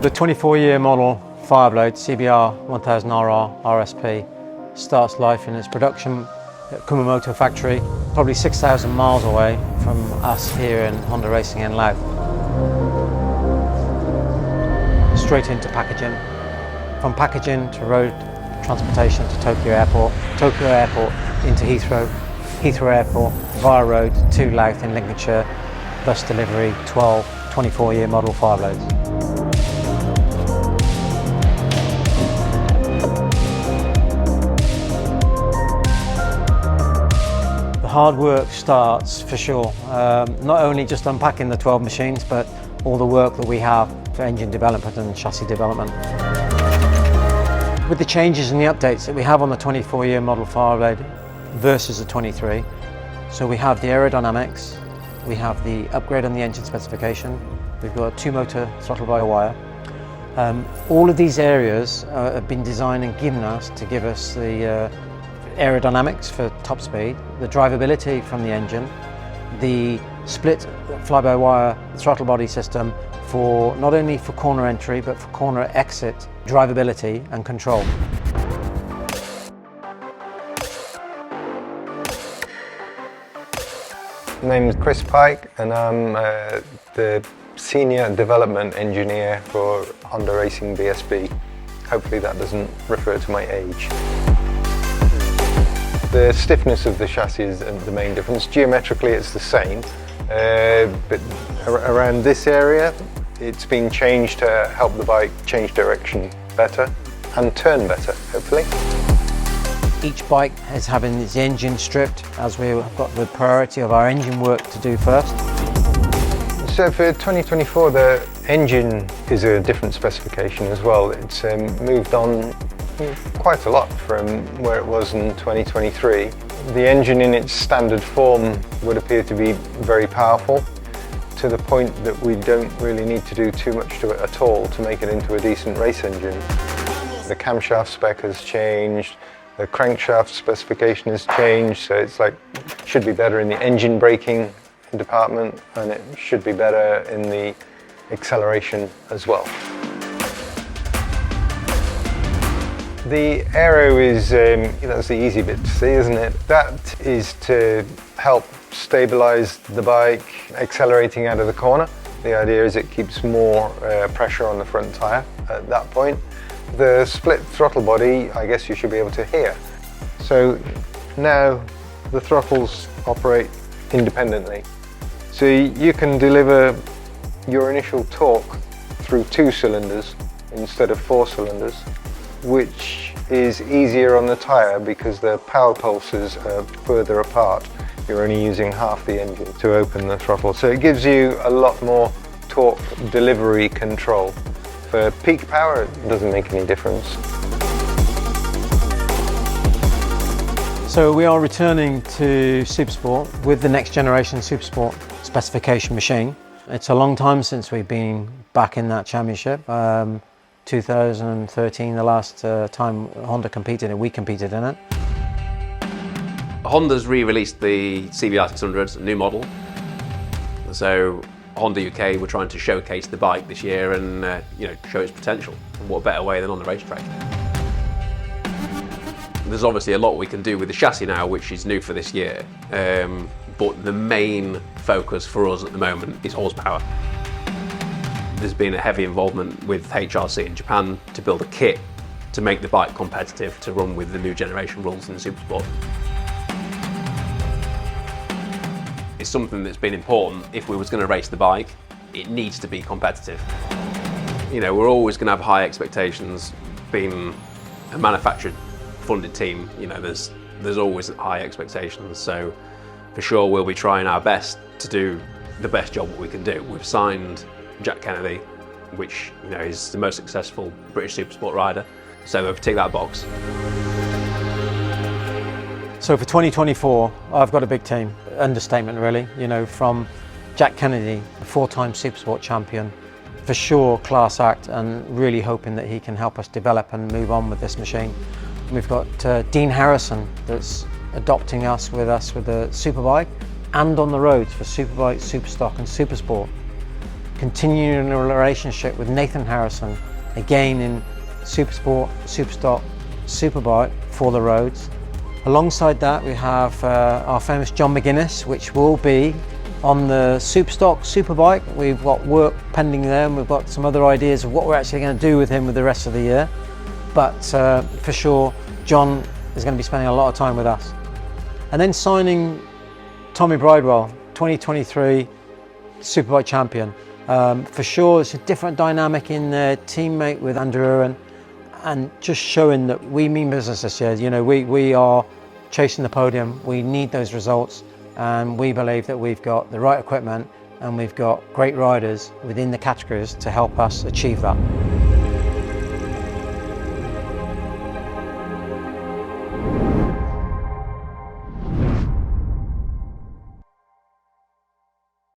The 24-year model Fireblade CBR 1000RR RSP starts life in its production at Kumamoto factory, probably 6,000 miles away from us here in Honda Racing in Louth. Straight into packaging, from packaging to road transportation to Tokyo Airport into Heathrow, Heathrow Airport via road to Louth in Lincolnshire, thus delivery 12 24-year model Fireblades. The hard work starts for sure, not only just unpacking the 12 machines, but all the work that we have for engine development and chassis development. With the changes and the updates that we have on the 24-year model Fireblade versus the 23, so we have the aerodynamics, we have the upgrade on the engine specification, we've got a 2-motor throttle-by-wire. All of these areas have been designed and given us to give us the aerodynamics for top speed, the drivability from the engine, the split fly-by-wire throttle body system for not only for corner entry but for corner exit drivability and control. My name is Chris Pike and I'm the Senior Development Engineer for Honda Racing BSB. Hopefully that doesn't refer to my age. The stiffness of the chassis is the main difference. Geometrically it's the same, but around this area it's been changed to help the bike change direction better and turn better, hopefully. Each bike is having its engine stripped as we've got the priority of our engine work to do first. So for 2024 the engine is a different specification as well. It's moved on quite a lot from where it was in 2023. The engine in its standard form would appear to be very powerful, to the point that we don't really need to do too much to it at all to make it into a decent race engine. The camshaft spec has changed, the crankshaft specification has changed, so it's like should be better in the engine braking department and it should be better in the acceleration as well. The aero is, that's the easy bit to see, isn't it? That is to help stabilize the bike accelerating out of the corner. The idea is it keeps more pressure on the front tire at that point. The split throttle body, I guess you should be able to hear. So now the throttles operate independently. So you can deliver your initial torque through 2 cylinders instead of 4 cylinders, which is easier on the tyre because the power pulses are further apart. You're only using half the engine to open the throttle. So it gives you a lot more torque delivery control. For peak power, it doesn't make any difference. So we are returning to Supersport with the next generation Supersport specification machine. It's a long time since we've been back in that championship. 2013, the last time Honda competed and we competed in it. Honda's re-released the CBR 600, a new model. So Honda UK were trying to showcase the bike this year and show its potential. And what better way than on the racetrack? There's obviously a lot we can do with the chassis now, which is new for this year. But the main focus for us at the moment is horsepower. There's been a heavy involvement with HRC in Japan to build a kit to make the bike competitive to run with the new generation rules in Supersport. It's something that's been important. If we was going to race the bike, it needs to be competitive. We're always going to have high expectations. Being a manufacturer funded team, there's always high expectations. So for sure we'll be trying our best to do the best job that we can do. We've signed Jack Kennedy, which is the most successful British Supersport rider, so we'll tick that box. So for 2024, I've got a big team. Understatement really, from Jack Kennedy, the 4-time Supersport champion, for sure class act, and really hoping that he can help us develop and move on with this machine. We've got Dean Harrison that's adopting us with the Superbike and on the roads for Superbike, Superstock and Supersport. continuing a relationship with Nathan Harrison, again in Supersport, Superstock, Superbike for the roads. Alongside that, we have our famous John McGuinness, which will be on the Superstock, Superbike. We've got work pending there, and we've got some other ideas of what we're actually going to do with him with the rest of the year. But for sure, John is going to be spending a lot of time with us. And then signing Tommy Bridewell, 2023 Superbike champion. For sure, it's a different dynamic in the teammate with Andrew Irwin, and just showing that we mean business this year. You know, we are chasing the podium. We need those results, and we believe that we've got the right equipment and we've got great riders within the categories to help us achieve that.